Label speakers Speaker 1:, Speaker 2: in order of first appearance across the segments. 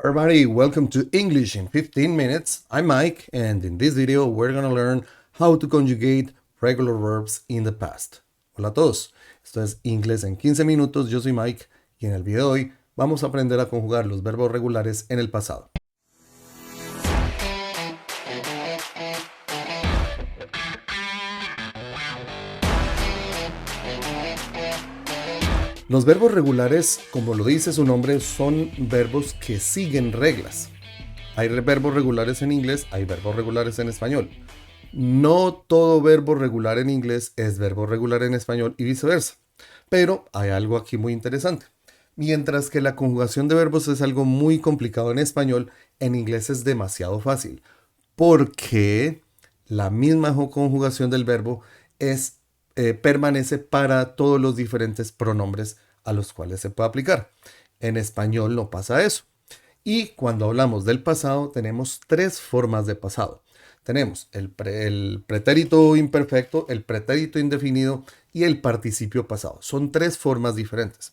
Speaker 1: Everybody, welcome to English in 15 minutes. I'm Mike, and in this video we're gonna learn how to conjugate regular verbs in the past. Hola a todos, esto es Inglés en 15 minutos, yo soy Mike, y en el video de hoy vamos a aprender a conjugar los verbos regulares en el pasado. Los verbos regulares, como lo dice su nombre, son verbos que siguen reglas. Hay verbos regulares en inglés, hay verbos regulares en español. No todo verbo regular en inglés es verbo regular en español y viceversa. Pero hay algo aquí muy interesante. Mientras que la conjugación de verbos es algo muy complicado en español, en inglés es demasiado fácil. Porque la misma conjugación del verbo permanece para todos los diferentes pronombres a los cuales se puede aplicar. En español no pasa eso. Y cuando hablamos del pasado, tenemos tres formas de pasado. Tenemos el pretérito imperfecto, el pretérito indefinido y el participio pasado. Son tres formas diferentes.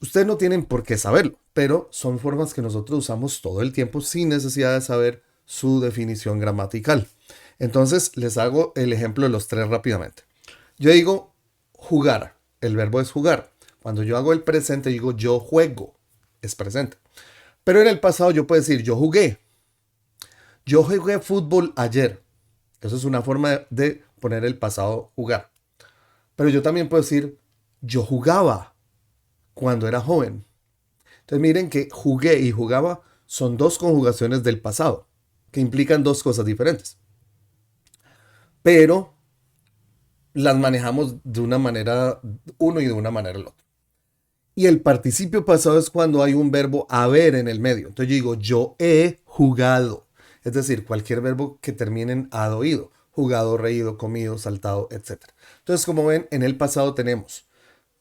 Speaker 1: Ustedes no tienen por qué saberlo, pero son formas que nosotros usamos todo el tiempo sin necesidad de saber su definición gramatical. Entonces, les hago el ejemplo de los tres rápidamente. Yo digo jugar, el verbo es jugar. Cuando yo hago el presente, digo yo juego, es presente. Pero en el pasado yo puedo decir yo jugué. Yo jugué fútbol ayer. Eso es una forma de poner el pasado jugar. Pero yo también puedo decir yo jugaba cuando era joven. Entonces miren que jugué y jugaba son dos conjugaciones del pasado que implican dos cosas diferentes. Pero las manejamos de una manera uno y de una manera el otro. Y el participio pasado es cuando hay un verbo haber en el medio. Entonces yo digo, yo he jugado. Es decir, cualquier verbo que termine en had oído. Jugado, reído, comido, saltado, etc. Entonces, como ven, en el pasado tenemos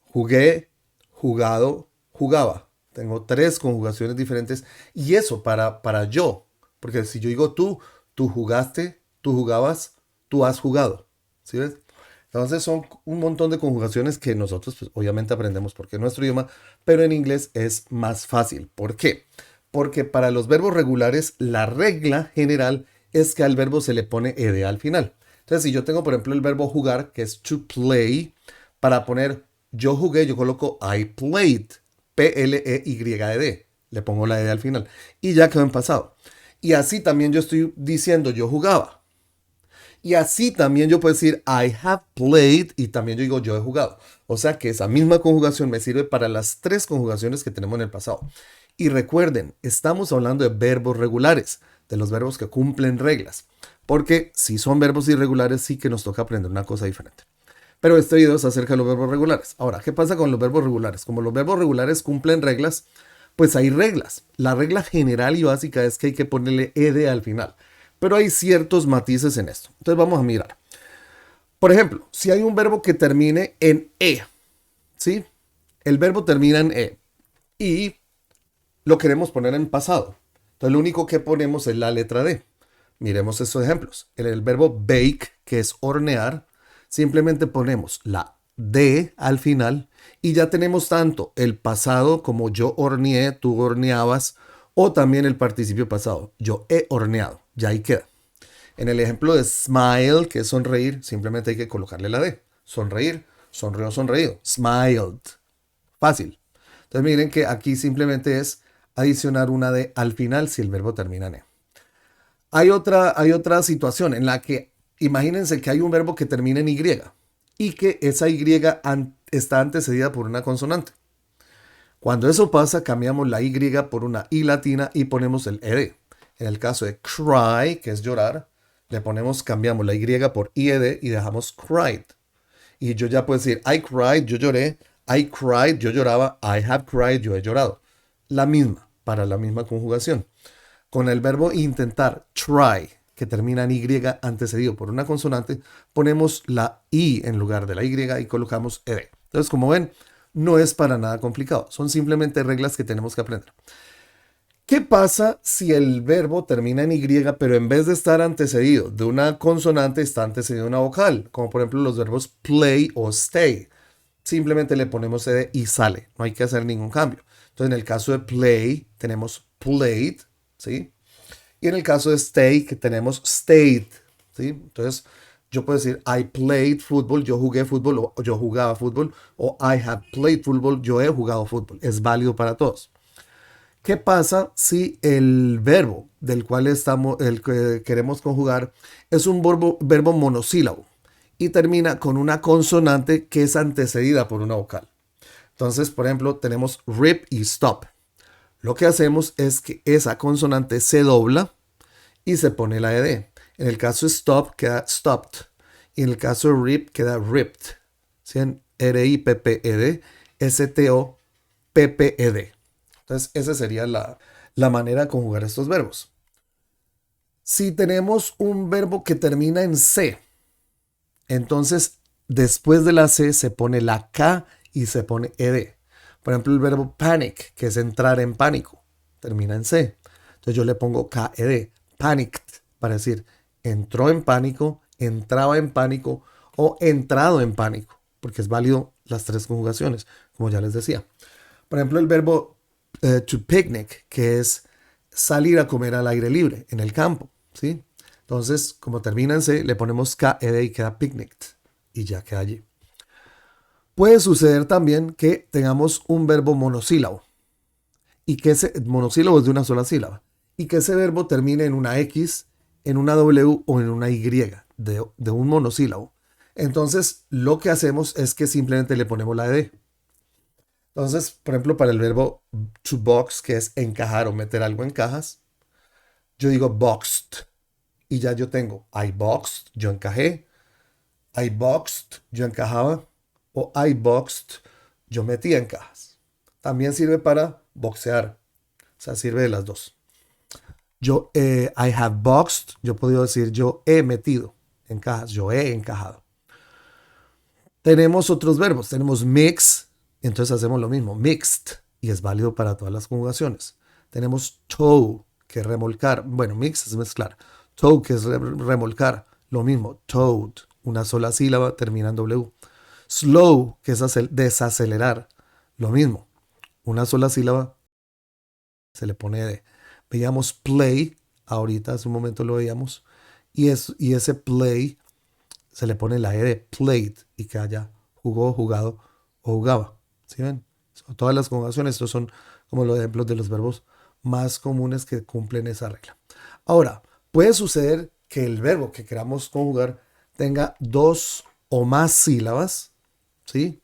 Speaker 1: jugué, jugado, jugaba. Tengo tres conjugaciones diferentes. Y eso para yo. Porque si yo digo tú jugaste, tú jugabas, tú has jugado. ¿Sí ves? Entonces son un montón de conjugaciones que nosotros pues, obviamente aprendemos porque es nuestro idioma, pero en inglés es más fácil. ¿Por qué? Porque para los verbos regulares la regla general es que al verbo se le pone ed al final. Entonces si yo tengo por ejemplo el verbo jugar, que es to play, para poner yo jugué, yo coloco I played, P-L-E-Y-D, le pongo la ed al final y ya quedó en pasado. Y así también yo estoy diciendo yo jugaba. Y así también yo puedo decir I have played y también yo digo yo he jugado. O sea que esa misma conjugación me sirve para las tres conjugaciones que tenemos en el pasado. Y recuerden, estamos hablando de verbos regulares, de los verbos que cumplen reglas. Porque si son verbos irregulares sí que nos toca aprender una cosa diferente. Pero este video es acerca de los verbos regulares. Ahora, ¿qué pasa con los verbos regulares? Como los verbos regulares cumplen reglas, pues hay reglas. La regla general y básica es que hay que ponerle ed al final. Pero hay ciertos matices en esto. Entonces vamos a mirar. Por ejemplo, si hay un verbo que termine en e, ¿sí? El verbo termina en e y lo queremos poner en pasado. Entonces lo único que ponemos es la letra d. Miremos estos ejemplos. El verbo bake, que es hornear, simplemente ponemos la d al final y ya tenemos tanto el pasado como yo horneé, tú horneabas, o también el participio pasado. Yo he horneado. Ya ahí queda. En el ejemplo de smile, que es sonreír, simplemente hay que colocarle la D. Sonreír, sonrió, sonreído. Smiled. Fácil. Entonces miren que aquí simplemente es adicionar una D al final si el verbo termina en E. Hay otra situación en la que imagínense que hay un verbo que termina en Y y que esa Y está antecedida por una consonante. Cuando eso pasa, cambiamos la Y por una I latina y ponemos el ED. En el caso de cry, que es llorar, cambiamos la Y por IED y dejamos cried. Y yo ya puedo decir, I cried, yo lloré, I cried, yo lloraba, I have cried, yo he llorado. La misma, para la misma conjugación. Con el verbo intentar, try, que termina en Y antecedido por una consonante, ponemos la I en lugar de la Y y colocamos ED. Entonces, como ven, no es para nada complicado. Son simplemente reglas que tenemos que aprender. ¿Qué pasa si el verbo termina en Y, pero en vez de estar antecedido de una consonante, está antecedido de una vocal? Como por ejemplo los verbos play o stay. Simplemente le ponemos ed y sale. No hay que hacer ningún cambio. Entonces en el caso de play tenemos played, ¿sí? Y en el caso de stay, que tenemos stayed, ¿sí? Entonces, yo puedo decir, I played football, yo jugué fútbol, o yo jugaba fútbol, o I have played football, yo he jugado fútbol. Es válido para todos. ¿Qué pasa si el verbo del cual el que queremos conjugar es un verbo monosílabo y termina con una consonante que es antecedida por una vocal? Entonces, por ejemplo, tenemos rip y stop. Lo que hacemos es que esa consonante se dobla y se pone la ed. En el caso de stop queda stopped. Y en el caso de rip queda ripped. ¿Sí? R-I-P-P-E-D, S-T-O-P-P-E-D. Entonces, esa sería la manera de conjugar estos verbos. Si tenemos un verbo que termina en C, entonces después de la C se pone la K y se pone ed. Por ejemplo, el verbo panic, que es entrar en pánico, termina en C. Entonces yo le pongo KED, panicked, para decir entró en pánico, entraba en pánico o entrado en pánico, porque es válido las tres conjugaciones, como ya les decía. Por ejemplo, el verbo to picnic, que es salir a comer al aire libre, en el campo, ¿sí? Entonces, como termina en C, le ponemos KED y queda picnicked, y ya queda allí. Puede suceder también que tengamos un verbo monosílabo y que ese monosílabo es de una sola sílaba y que ese verbo termine en una X, en una W o en una Y de un monosílabo. Entonces, lo que hacemos es que simplemente le ponemos la ed. Entonces, por ejemplo, para el verbo to box, que es encajar o meter algo en cajas, yo digo boxed y ya yo tengo I boxed, yo encajé, I boxed, yo encajaba, o I boxed, yo metía en cajas. También sirve para boxear, o sea, sirve de las dos. I have boxed, yo puedo decir yo he metido en cajas, yo he encajado. Tenemos otros verbos, tenemos mix, entonces hacemos lo mismo, mixed, y es válido para todas las conjugaciones. Tenemos tow, que es remolcar, bueno, mix es mezclar, tow, que es remolcar, lo mismo, towed, una sola sílaba termina en W. Slow, que es desacelerar, lo mismo, una sola sílaba se le pone de. Veíamos play, ahorita hace un momento lo veíamos, y ese play se le pone la E de played y que haya jugó, jugado o jugaba. ¿Sí ven? Todas las conjugaciones, estos son como los ejemplos de los verbos más comunes que cumplen esa regla. Ahora, puede suceder que el verbo que queramos conjugar tenga dos o más sílabas, ¿sí?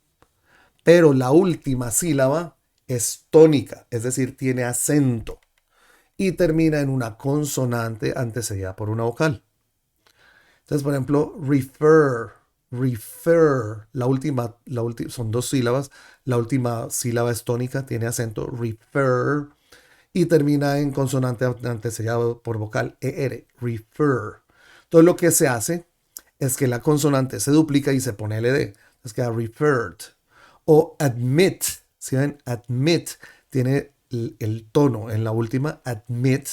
Speaker 1: Pero la última sílaba es tónica, es decir, tiene acento y termina en una consonante antecedida por una vocal. Entonces, por ejemplo, refer, son dos sílabas, la última sílaba es tónica, tiene acento, refer, y termina en consonante antecedida por vocal, refer. Entonces, lo que se hace es que la consonante se duplica y se pone ld, entonces queda referred. O admit, ¿sí ven? Admit tiene el tono en la última, admit,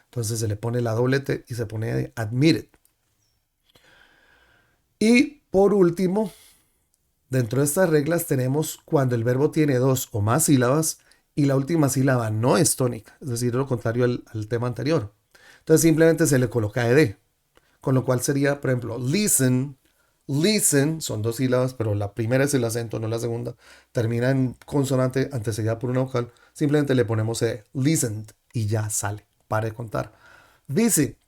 Speaker 1: entonces se le pone la doble T y se pone admitted. Y por último, dentro de estas reglas tenemos cuando el verbo tiene dos o más sílabas y la última sílaba no es tónica, es decir, lo contrario al tema anterior. Entonces simplemente se le coloca ed, con lo cual sería, por ejemplo, listen, listen, son dos sílabas, pero la primera es el acento, no la segunda, termina en consonante antecedida por una vocal, simplemente le ponemos ed, listened, y ya sale, para de contar. Visit,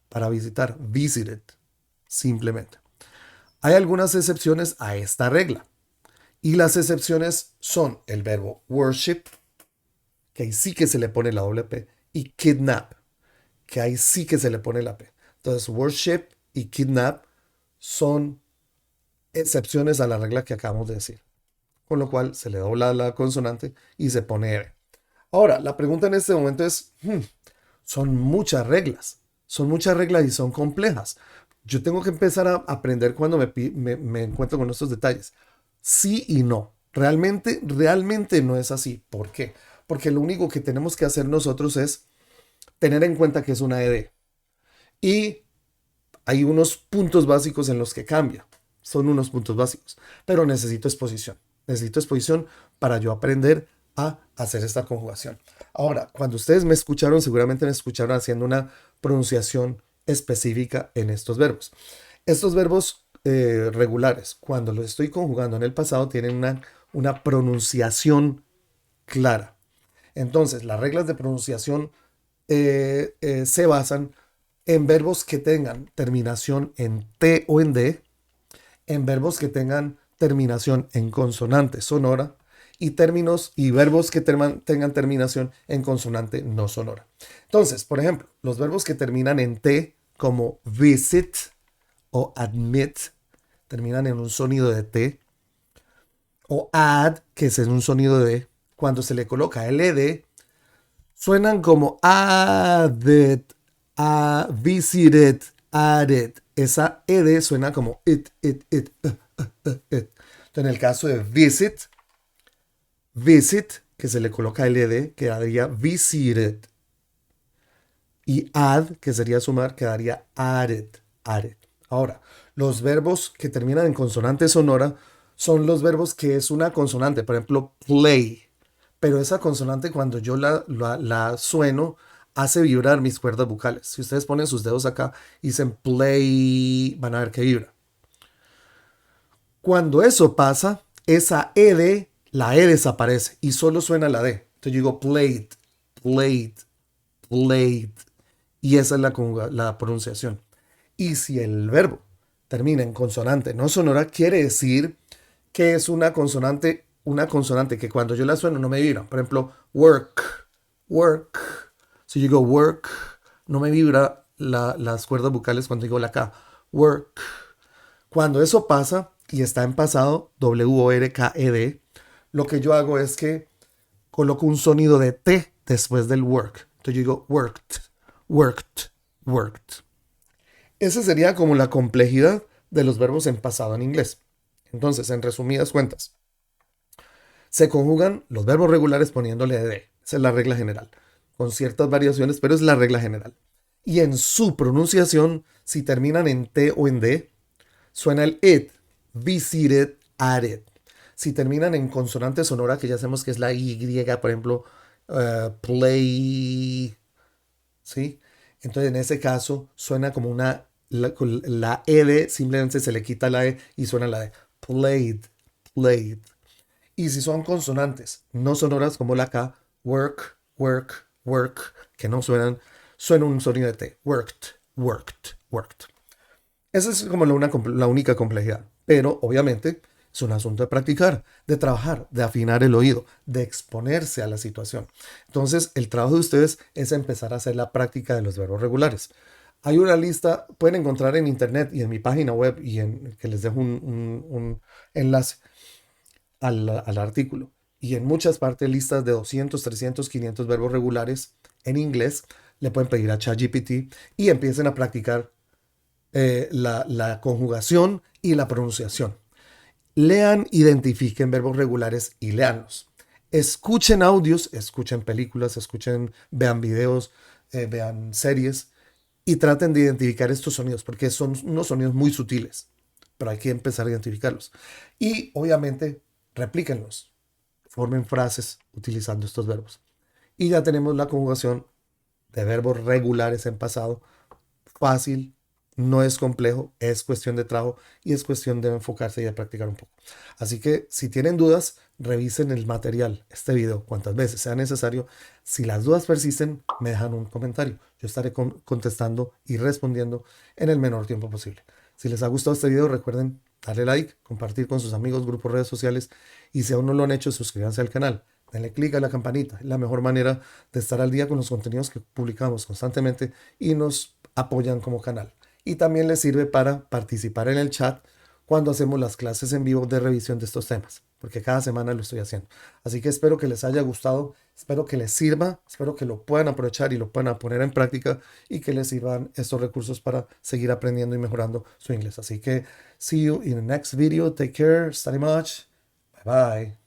Speaker 1: para visitar, visited, simplemente. Hay algunas excepciones a esta regla. Y las excepciones son el verbo worship, que ahí sí que se le pone la doble P, y kidnap, que ahí sí que se le pone la P. Entonces, worship y kidnap son excepciones a la regla que acabamos de decir. Con lo cual se le dobla la consonante y se pone R. Ahora, la pregunta en este momento es, son muchas reglas y son complejas. Yo tengo que empezar a aprender cuando me encuentro con estos detalles. Sí y no. Realmente no es así. ¿Por qué? Porque lo único que tenemos que hacer nosotros es tener en cuenta que es una ed. Y hay unos puntos básicos en los que cambia. Son unos puntos básicos. Pero necesito exposición. Necesito exposición para yo aprender a hacer esta conjugación. Ahora, cuando ustedes me escucharon, seguramente me escucharon haciendo una pronunciación específica en estos verbos. Estos verbos regulares, cuando los estoy conjugando en el pasado, tienen una pronunciación clara. Entonces, las reglas de pronunciación se basan en verbos que tengan terminación en T o en D, en verbos que tengan terminación en consonante sonora y términos y verbos que tengan terminación en consonante no sonora. Entonces, por ejemplo, los verbos que terminan en T, como visit o admit, terminan en un sonido de T, o add, que es en un sonido de D. Cuando se le coloca el ed, suenan como added, visited, added. Esa ed suena como it. Entonces, en el caso de visit, que se le coloca el ed, quedaría visited. Y add, que sería sumar, quedaría added. Ahora, los verbos que terminan en consonante sonora son los verbos que es una consonante. Por ejemplo, play. Pero esa consonante, cuando yo la sueno, hace vibrar mis cuerdas vocales. Si ustedes ponen sus dedos acá y dicen play, van a ver que vibra. Cuando eso pasa, esa ed, la e desaparece y solo suena la d. Entonces yo digo played, played, played. Y esa es la pronunciación. Y si el verbo termina en consonante no sonora, quiere decir que es una consonante que cuando yo la sueno no me vibra. Por ejemplo, work, work. Si yo digo work, no me vibra las cuerdas vocales cuando digo la K. Work. Cuando eso pasa y está en pasado, W-O-R-K-E-D, lo que yo hago es que coloco un sonido de T después del work. Entonces yo digo worked, worked, worked. Esa sería como la complejidad de los verbos en pasado en inglés. Entonces, en resumidas cuentas, se conjugan los verbos regulares poniéndole ed. Esa es la regla general. Con ciertas variaciones, pero es la regla general. Y en su pronunciación, si terminan en T o en D, suena el it, visited, added. Si terminan en consonante sonora, que ya sabemos que es la Y, por ejemplo, play, ¿sí? Entonces, en ese caso, suena como la ed, simplemente se le quita la E y suena la D. Played, played. Y si son consonantes no sonoras como la K, work, work, work, que no suena un sonido de T. Worked, worked, worked. Esa es como la única complejidad. Pero obviamente es un asunto de practicar, de trabajar, de afinar el oído, de exponerse a la situación. Entonces, el trabajo de ustedes es empezar a hacer la práctica de los verbos regulares. Hay una lista, pueden encontrar en internet y en mi página web, y que les dejo un enlace al artículo. Y en muchas partes listas de 200, 300, 500 verbos regulares en inglés. Le pueden pedir a ChatGPT y empiecen a practicar la conjugación y la pronunciación. Lean, identifiquen verbos regulares y léanlos. Escuchen audios, escuchen películas, vean videos, vean series y traten de identificar estos sonidos porque son unos sonidos muy sutiles, pero hay que empezar a identificarlos. Y obviamente replíquenlos, formen frases utilizando estos verbos. Y ya tenemos la conjugación de verbos regulares en pasado, fácil, no es complejo, es cuestión de trabajo y es cuestión de enfocarse y de practicar un poco. Así que si tienen dudas, revisen el material, este video, cuantas veces sea necesario. Si las dudas persisten, me dejan un comentario. Yo estaré contestando y respondiendo en el menor tiempo posible. Si les ha gustado este video, recuerden darle like, compartir con sus amigos, grupos, redes sociales y si aún no lo han hecho, suscríbanse al canal. Denle click a la campanita. Es la mejor manera de estar al día con los contenidos que publicamos constantemente y nos apoyan como canal. Y también les sirve para participar en el chat cuando hacemos las clases en vivo de revisión de estos temas, porque cada semana lo estoy haciendo. Así que espero que les haya gustado, espero que les sirva, espero que lo puedan aprovechar y lo puedan poner en práctica y que les sirvan estos recursos para seguir aprendiendo y mejorando su inglés. Así que see you in the next video. Take care. Study much. Bye bye.